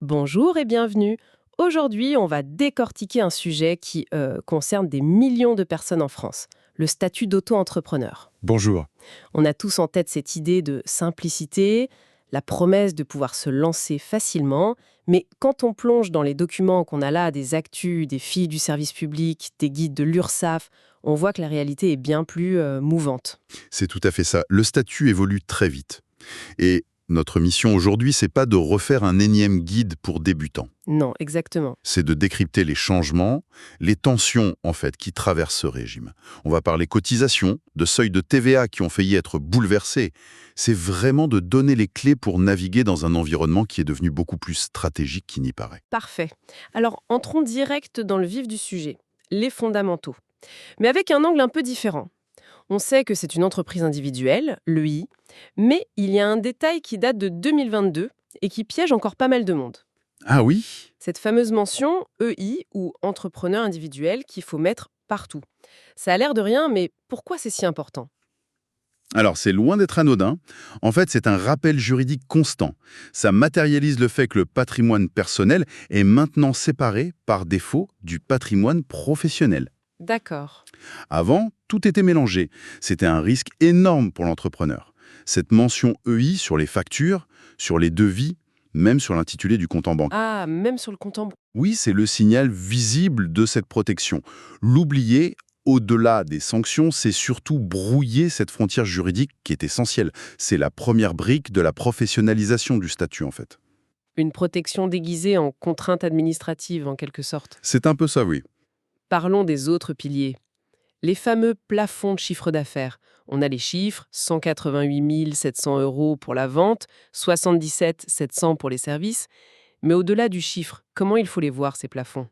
Bonjour et bienvenue. Aujourd'hui, on va décortiquer un sujet qui concerne des millions de personnes en France, le statut d'auto-entrepreneur. Bonjour. On a tous en tête cette idée de simplicité, la promesse de pouvoir se lancer facilement, mais quand on plonge dans les documents qu'on a là, des actus, des fiches du service public, des guides de l'URSSAF, on voit que la réalité est bien plus mouvante. C'est tout à fait ça. Le statut évolue très vite. Et notre mission aujourd'hui, c'est pas de refaire un énième guide pour débutants. Non, exactement. C'est de décrypter les changements, les tensions, en fait, qui traversent ce régime. On va parler cotisation, de seuils de TVA qui ont failli être bouleversés. C'est vraiment de donner les clés pour naviguer dans un environnement qui est devenu beaucoup plus stratégique qu'il n'y paraît. Parfait. Alors, entrons direct dans le vif du sujet, les fondamentaux. Mais avec un angle un peu différent. On sait que c'est une entreprise individuelle, l'EI, mais il y a un détail qui date de 2022 et qui piège encore pas mal de monde. Ah oui? Cette fameuse mention EI ou entrepreneur individuel qu'il faut mettre partout. Ça a l'air de rien, mais pourquoi c'est si important? Alors, c'est loin d'être anodin. En fait, c'est un rappel juridique constant. Ça matérialise le fait que le patrimoine personnel est maintenant séparé, par défaut, du patrimoine professionnel. D'accord. Avant, tout était mélangé. C'était un risque énorme pour l'entrepreneur. Cette mention EI sur les factures, sur les devis, même sur l'intitulé du compte en banque. Ah, même sur le compte en banque. Oui, c'est le signal visible de cette protection. L'oublier, au-delà des sanctions, c'est surtout brouiller cette frontière juridique qui est essentielle. C'est la première brique de la professionnalisation du statut, en fait. Une protection déguisée en contrainte administrative, en quelque sorte. C'est un peu ça, oui. Parlons des autres piliers. Les fameux plafonds de chiffre d'affaires. On a les chiffres, 188 700 € pour la vente, 77 700 pour les services. Mais au-delà du chiffre, comment il faut les voir, ces plafonds?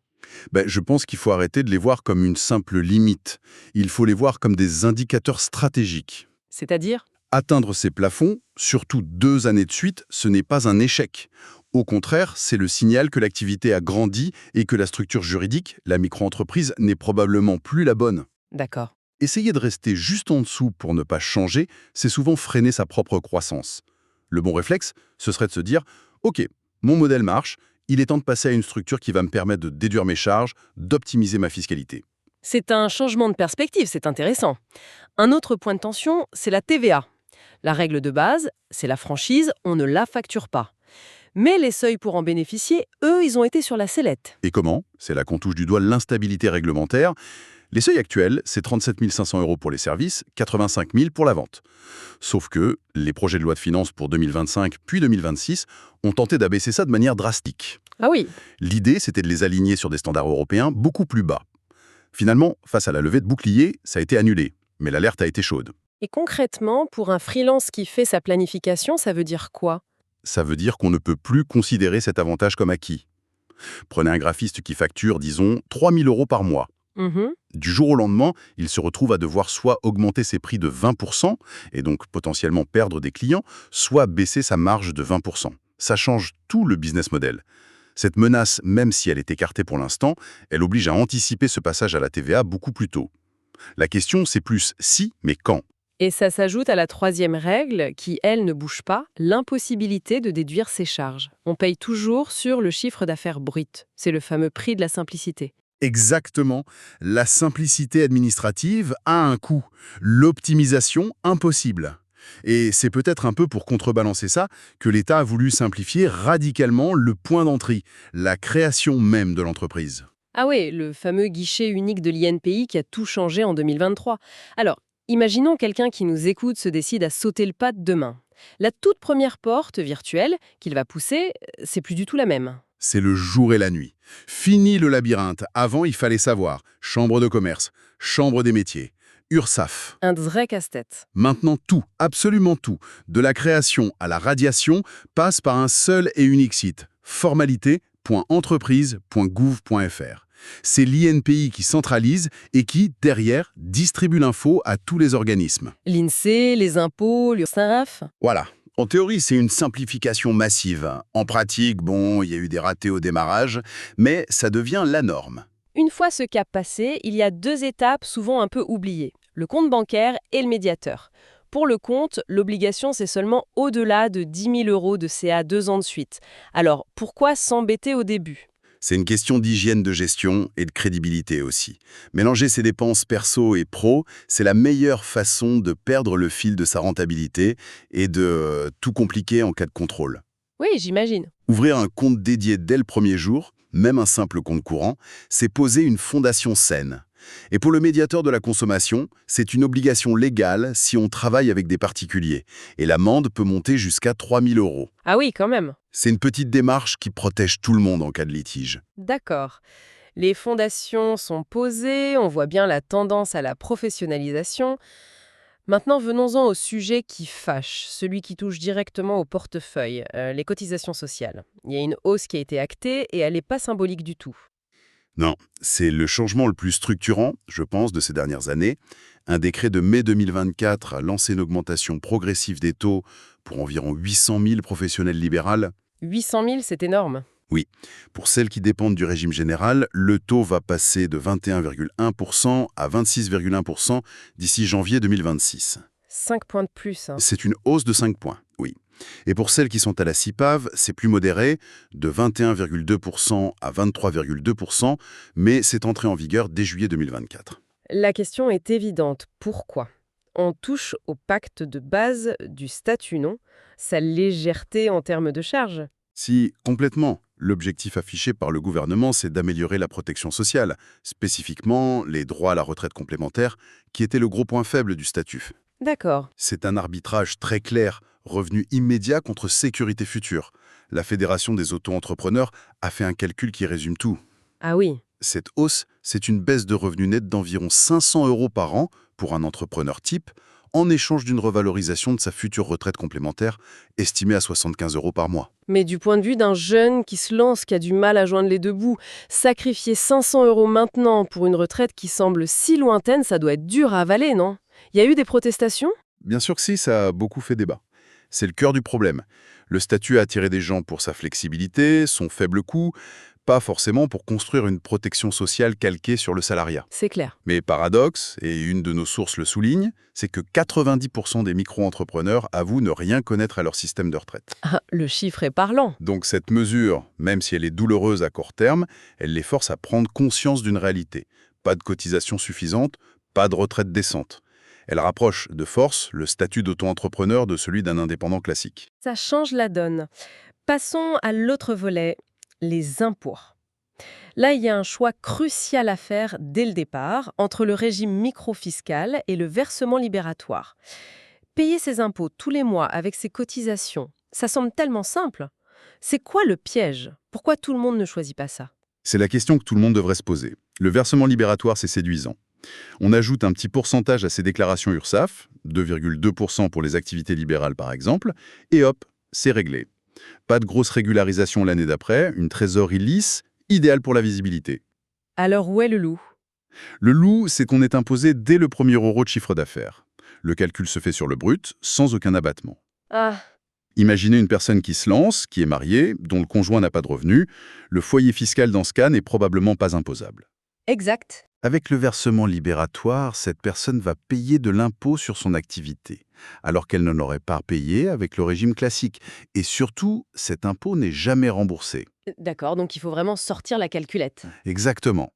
Je pense qu'il faut arrêter de les voir comme une simple limite. Il faut les voir comme des indicateurs stratégiques. C'est-à-dire? Atteindre ces plafonds, surtout 2 années de suite, ce n'est pas un échec. Au contraire, c'est le signal que l'activité a grandi et que la structure juridique, la micro-entreprise, n'est probablement plus la bonne. D'accord. Essayer de rester juste en dessous pour ne pas changer, c'est souvent freiner sa propre croissance. Le bon réflexe, ce serait de se dire « Ok, mon modèle marche, il est temps de passer à une structure qui va me permettre de déduire mes charges, d'optimiser ma fiscalité. » C'est un changement de perspective, c'est intéressant. Un autre point de tension, c'est la TVA. La règle de base, c'est la franchise, on ne la facture pas. Mais les seuils pour en bénéficier, eux, ils ont été sur la sellette. Et comment? C'est là qu'on touche du doigt l'instabilité réglementaire. Les seuils actuels, c'est 37 500 € pour les services, 85 000 pour la vente. Sauf que les projets de loi de finances pour 2025 puis 2026 ont tenté d'abaisser ça de manière drastique. Ah oui. L'idée, c'était de les aligner sur des standards européens beaucoup plus bas. Finalement, face à la levée de bouclier, ça a été annulé. Mais l'alerte a été chaude. Et concrètement, pour un freelance qui fait sa planification, ça veut dire quoi? Ça veut dire qu'on ne peut plus considérer cet avantage comme acquis. Prenez un graphiste qui facture, disons, 3 000 € par mois. Mhm. Du jour au lendemain, il se retrouve à devoir soit augmenter ses prix de 20%, et donc potentiellement perdre des clients, soit baisser sa marge de 20%. Ça change tout le business model. Cette menace, même si elle est écartée pour l'instant, elle oblige à anticiper ce passage à la TVA beaucoup plus tôt. La question, c'est plus si, mais quand. Et ça s'ajoute à la troisième règle qui, elle, ne bouge pas, l'impossibilité de déduire ses charges. On paye toujours sur le chiffre d'affaires brut. C'est le fameux prix de la simplicité. Exactement. La simplicité administrative a un coût. L'optimisation, impossible. Et c'est peut-être un peu pour contrebalancer ça que l'État a voulu simplifier radicalement le point d'entrée, la création même de l'entreprise. Ah oui, le fameux guichet unique de l'INPI qui a tout changé en 2023. Alors, imaginons quelqu'un qui nous écoute se décide à sauter le pas de demain. La toute première porte virtuelle qu'il va pousser, c'est plus du tout la même. C'est le jour et la nuit. Fini le labyrinthe. Avant, il fallait savoir. Chambre de commerce, chambre des métiers, URSSAF. Un vrai casse-tête. Maintenant, tout, absolument tout, de la création à la radiation, passe par un seul et unique site, formalité.entreprise.gouv.fr. C'est l'INPI qui centralise et qui, derrière, distribue l'info à tous les organismes. L'INSEE, les impôts, l'URSSAF. Voilà. En théorie, c'est une simplification massive. En pratique, bon, il y a eu des ratés au démarrage, mais ça devient la norme. Une fois ce cap passé, il y a deux étapes souvent un peu oubliées, le compte bancaire et le médiateur. pour le compte, l'obligation, c'est seulement au-delà de 10 000 € de CA 2 ans de suite. Alors, pourquoi s'embêter au début? C'est une question d'hygiène de gestion et de crédibilité aussi. Mélanger ses dépenses perso et pro, c'est la meilleure façon de perdre le fil de sa rentabilité et de tout compliquer en cas de contrôle. Oui, j'imagine. Ouvrir un compte dédié dès le premier jour, même un simple compte courant, c'est poser une fondation saine. Et pour le médiateur de la consommation, c'est une obligation légale si on travaille avec des particuliers. Et l'amende peut monter jusqu'à 3 000 €. Ah oui, quand même. C'est une petite démarche qui protège tout le monde en cas de litige. D'accord. Les fondations sont posées, on voit bien la tendance à la professionnalisation. Maintenant, venons-en au sujet qui fâche, celui qui touche directement au portefeuille, les cotisations sociales. Il y a une hausse qui a été actée et elle n'est pas symbolique du tout. Non, c'est le changement le plus structurant, je pense, de ces dernières années. Un décret de mai 2024 a lancé une augmentation progressive des taux pour environ 800 000 professionnels libérales. 800 000, c'est énorme. Oui, pour celles qui dépendent du régime général, le taux va passer de 21,1% à 26,1% d'ici janvier 2026. 5 points de plus, hein. C'est une hausse de 5 points, oui. Et pour celles qui sont à la CIPAV, c'est plus modéré, de 21,2% à 23,2%, mais c'est entré en vigueur dès juillet 2024. La question est évidente. Pourquoi? On touche au pacte de base du statut, non? Sa légèreté en termes de charges. Si, complètement, l'objectif affiché par le gouvernement, c'est d'améliorer la protection sociale, spécifiquement les droits à la retraite complémentaire, qui était le gros point faible du statut. D'accord. C'est un arbitrage très clair, revenu immédiat contre sécurité future. La Fédération des auto-entrepreneurs a fait un calcul qui résume tout. Ah oui. Cette hausse, c'est une baisse de revenus nets d'environ 500 € par an pour un entrepreneur type, en échange d'une revalorisation de sa future retraite complémentaire, estimée à 75 € par mois. Mais du point de vue d'un jeune qui se lance, qui a du mal à joindre les deux bouts, sacrifier 500 € maintenant pour une retraite qui semble si lointaine, ça doit être dur à avaler, non? Il y a eu des protestations? Bien sûr que si, ça a beaucoup fait débat. C'est le cœur du problème. Le statut a attiré des gens pour sa flexibilité, son faible coût, pas forcément pour construire une protection sociale calquée sur le salariat. C'est clair. Mais paradoxe, et une de nos sources le souligne, c'est que 90% des micro-entrepreneurs avouent ne rien connaître à leur système de retraite. Ah, le chiffre est parlant. Donc cette mesure, même si elle est douloureuse à court terme, elle les force à prendre conscience d'une réalité. Pas de cotisation suffisante, pas de retraite décente. Elle rapproche de force le statut d'auto-entrepreneur de celui d'un indépendant classique. Ça change la donne. Passons à l'autre volet, les impôts. Là, il y a un choix crucial à faire dès le départ entre le régime microfiscal et le versement libératoire. Payer ses impôts tous les mois avec ses cotisations, ça semble tellement simple. C'est quoi le piège? Pourquoi tout le monde ne choisit pas ça? C'est la question que tout le monde devrait se poser. Le versement libératoire, c'est séduisant. On ajoute un petit pourcentage à ses déclarations URSSAF, 2,2% pour les activités libérales par exemple, et hop, c'est réglé. Pas de grosse régularisation l'année d'après, une trésorerie lisse, idéale pour la visibilité. Alors où est le loup? Le loup, c'est qu'on est imposé dès le premier euro de chiffre d'affaires. Le calcul se fait sur le brut, sans aucun abattement. Ah, Imaginez une personne qui se lance, qui est mariée, dont le conjoint n'a pas de revenus. Le foyer fiscal dans ce cas n'est probablement pas imposable. exact. Avec le versement libératoire, cette personne va payer de l'impôt sur son activité, alors qu'elle n'en aurait pas payé avec le régime classique. Et surtout, cet impôt n'est jamais remboursé. D'accord, donc il faut vraiment sortir la calculette. Exactement.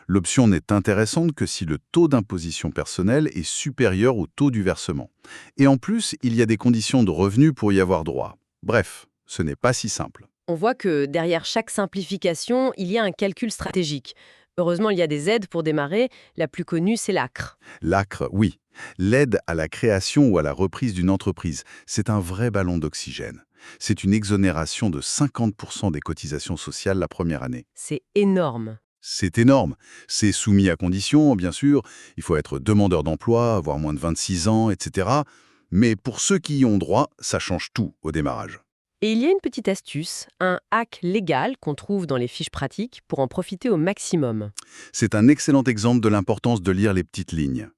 L'option n'est intéressante que si le taux d'imposition personnelle est supérieur au taux du versement. Et en plus, il y a des conditions de revenus pour y avoir droit. Bref, ce n'est pas si simple. On voit que derrière chaque simplification, il y a un calcul stratégique. Heureusement, il y a des aides pour démarrer. La plus connue, c'est l'ACRE. L'ACRE, oui. L'aide à la création ou à la reprise d'une entreprise, c'est un vrai ballon d'oxygène. C'est une exonération de 50% des cotisations sociales la première année. C'est énorme. C'est énorme. C'est soumis à conditions, bien sûr. Il faut être demandeur d'emploi, avoir moins de 26 ans, etc. Mais pour ceux qui y ont droit, ça change tout au démarrage. Et il y a une petite astuce, un hack légal qu'on trouve dans les fiches pratiques pour en profiter au maximum. C'est un excellent exemple de l'importance de lire les petites lignes.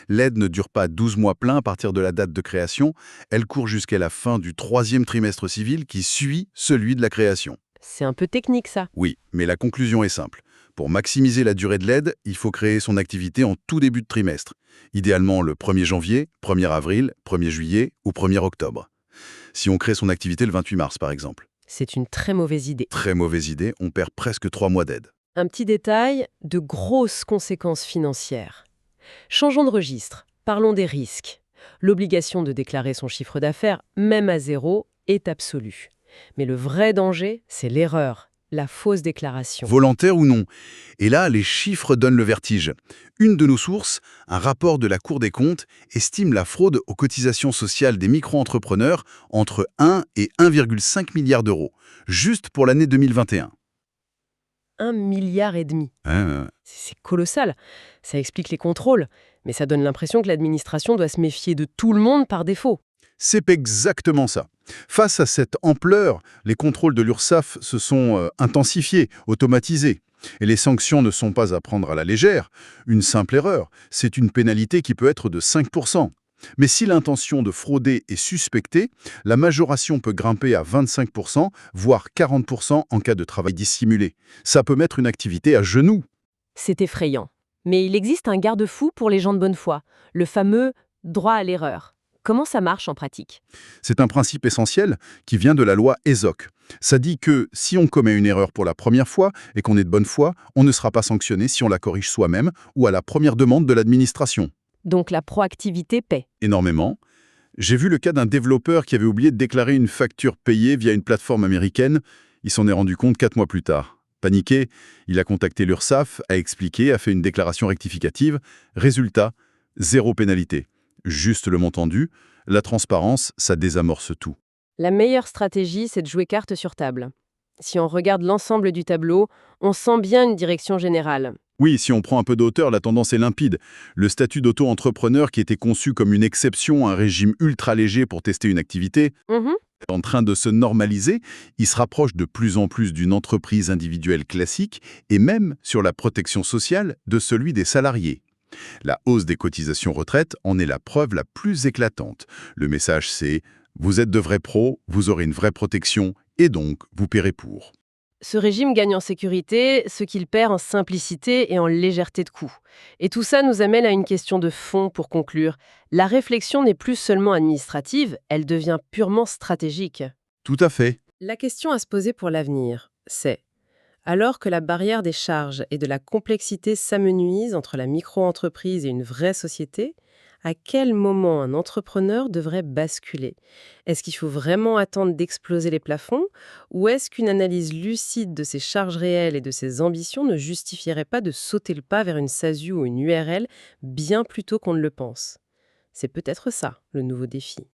L'aide ne dure pas 12 mois pleins à partir de la date de création, elle court jusqu'à la fin du 3e trimestre civil qui suit celui de la création. C'est un peu technique, ça. Oui, mais la conclusion est simple. Pour maximiser la durée de l'aide, il faut créer son activité en tout début de trimestre. Idéalement le 1er janvier, 1er avril, 1er juillet ou 1er octobre. Si on crée son activité le 28 mars, par exemple. C'est une très mauvaise idée. Très mauvaise idée, on perd presque 3 mois d'aide. Un petit détail, de grosses conséquences financières. Changeons de registre. Parlons des risques. L'obligation de déclarer son chiffre d'affaires, même à zéro, est absolue. Mais le vrai danger, c'est l'erreur, la fausse déclaration. Volontaire ou non. Et là, les chiffres donnent le vertige. Une de nos sources, un rapport de la Cour des comptes, estime la fraude aux cotisations sociales des micro-entrepreneurs entre 1 et 1,5 milliard d'euros, juste pour l'année 2021. 1,5 milliard. Hein, C'est colossal. Ça explique les contrôles, mais ça donne l'impression que l'administration doit se méfier de tout le monde par défaut. C'est exactement ça. Face à cette ampleur, les contrôles de l'URSSAF se sont intensifiés, automatisés. Et les sanctions ne sont pas à prendre à la légère. Une simple erreur, c'est une pénalité qui peut être de 5%. Mais si l'intention de frauder est suspectée, la majoration peut grimper à 25%, voire 40% en cas de travail dissimulé. Ça peut mettre une activité à genoux. C'est effrayant. Mais il existe un garde-fou pour les gens de bonne foi, le fameux droit à l'erreur. Comment ça marche en pratique? C'est un principe essentiel qui vient de la loi ESOC. Ça dit que si on commet une erreur pour la première fois et qu'on est de bonne foi, on ne sera pas sanctionné si on la corrige soi-même ou à la première demande de l'administration. Donc la proactivité paie. Énormément. J'ai vu le cas d'un développeur qui avait oublié de déclarer une facture payée via une plateforme américaine. Il s'en est rendu compte 4 mois plus tard. Paniqué, il a contacté l'URSSAF, a expliqué, a fait une déclaration rectificative. Résultat, 0 pénalité. Juste le montant dû. La transparence, ça désamorce tout. La meilleure stratégie, c'est de jouer carte sur table. Si on regarde l'ensemble du tableau, on sent bien une direction générale. Oui, si on prend un peu d'auteur, la tendance est limpide. Le statut d'auto-entrepreneur qui était conçu comme une exception à un régime ultra léger pour tester une activité, Mhm. est en train de se normaliser. Il se rapproche de plus en plus d'une entreprise individuelle classique et même, sur la protection sociale, de celui des salariés. La hausse des cotisations retraite en est la preuve la plus éclatante. Le message c'est « Vous êtes de vrais pros, vous aurez une vraie protection et donc vous paierez pour ». Ce régime gagne en sécurité, ce qu'il perd en simplicité et en légèreté de coût. Et tout ça nous amène à une question de fond pour conclure. La réflexion n'est plus seulement administrative, elle devient purement stratégique. Tout à fait. La question à se poser pour l'avenir, c'est alors que la barrière des charges et de la complexité s'amenuise entre la micro-entreprise et une vraie société, à quel moment un entrepreneur devrait basculer? Est-ce qu'il faut vraiment attendre d'exploser les plafonds ou est-ce qu'une analyse lucide de ses charges réelles et de ses ambitions ne justifierait pas de sauter le pas vers une SASU ou une URL bien plus tôt qu'on ne le pense? C'est peut-être ça, le nouveau défi.